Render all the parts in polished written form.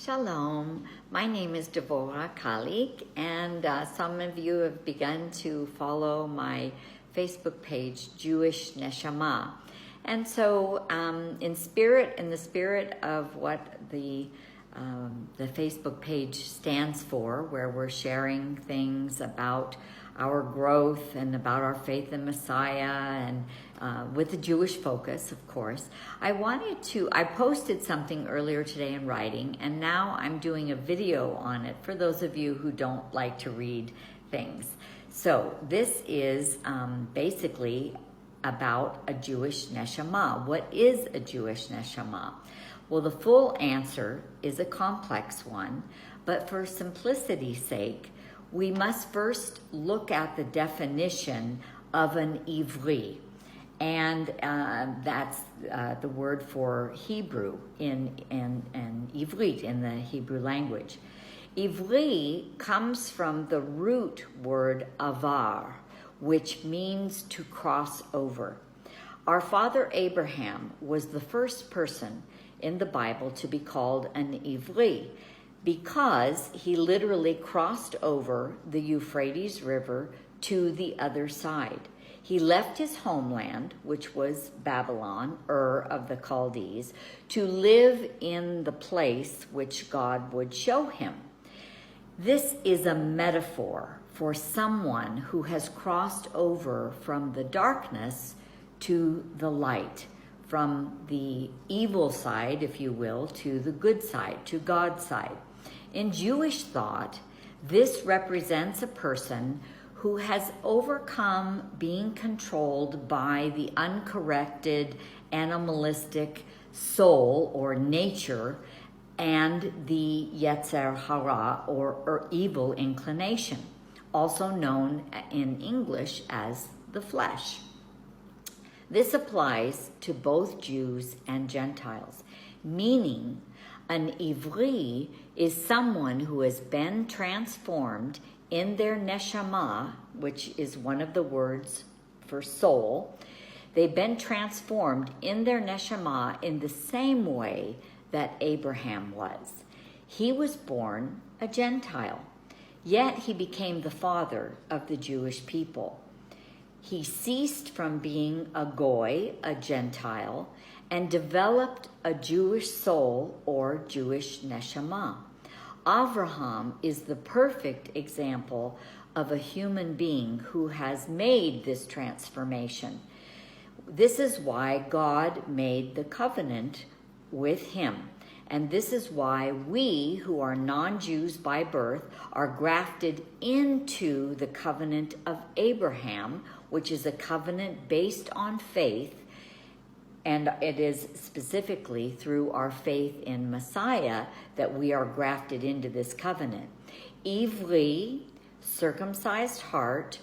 Shalom, my name is Devorah Kalik, and some of you have begun to follow my Facebook page, Jewish Neshamah. And so in the spirit of what the Facebook page stands for, where we're sharing things about our growth and about our faith in Messiah, and with a Jewish focus, of course. I posted something earlier today in writing, and now I'm doing a video on it for those of you who don't like to read things. So this is basically about a Jewish Neshamah. What is a Jewish Neshamah? Well, the full answer is a complex one, but for simplicity's sake, we must first look at the definition of an Ivri, and that's the word for Hebrew in Ivrit, in the Hebrew language. Ivri comes from the root word avar, which means to cross over. Our father Abraham was the first person in the Bible to be called an Ivri, because he literally crossed over the Euphrates River to the other side. He left his homeland, which was Babylon, Ur of the Chaldees, to live in the place which God would show him. This is a metaphor for someone who has crossed over from the darkness to the light, from the evil side, if you will, to the good side, to God's side. In Jewish thought, this represents a person who has overcome being controlled by the uncorrected animalistic soul or nature and the Yetzer Hara or evil inclination, also known in English as the flesh. This applies to both Jews and Gentiles, meaning an Ivri is someone who has been transformed in their Neshamah, which is one of the words for soul. They've been transformed in their Neshamah in the same way that Abraham was. He was born a Gentile, yet he became the father of the Jewish people. He ceased from being a goy, a Gentile, and developed a Jewish soul or Jewish Neshamah. Avraham is the perfect example of a human being who has made this transformation. This is why God made the covenant with him. And this is why we, who are non-Jews by birth, are grafted into the covenant of Abraham, which is a covenant based on faith. And it is specifically through our faith in Messiah that we are grafted into this covenant. Ivri, circumcised heart,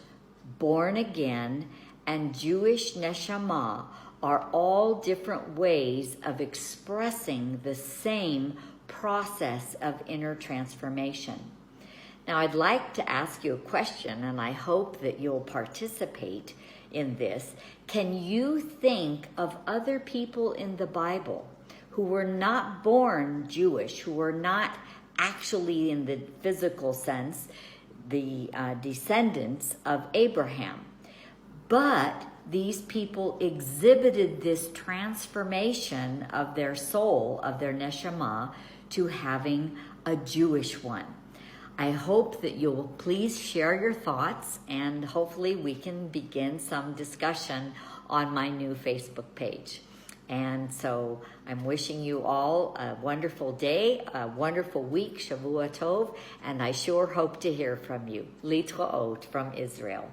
born again, and Jewish Neshamah are all different ways of expressing the same process of inner transformation. Now, I'd like to ask you a question, and I hope that you'll participate in this. Can you think of other people in the Bible who were not born Jewish, who were not actually in the physical sense the descendants of Abraham, but these people exhibited this transformation of their soul, of their Neshamah, to having a Jewish one? I hope that you'll please share your thoughts, and hopefully we can begin some discussion on my new Facebook page. And so I'm wishing you all a wonderful day, a wonderful week, Shavua Tov, and I sure hope to hear from you. Litraot from Israel.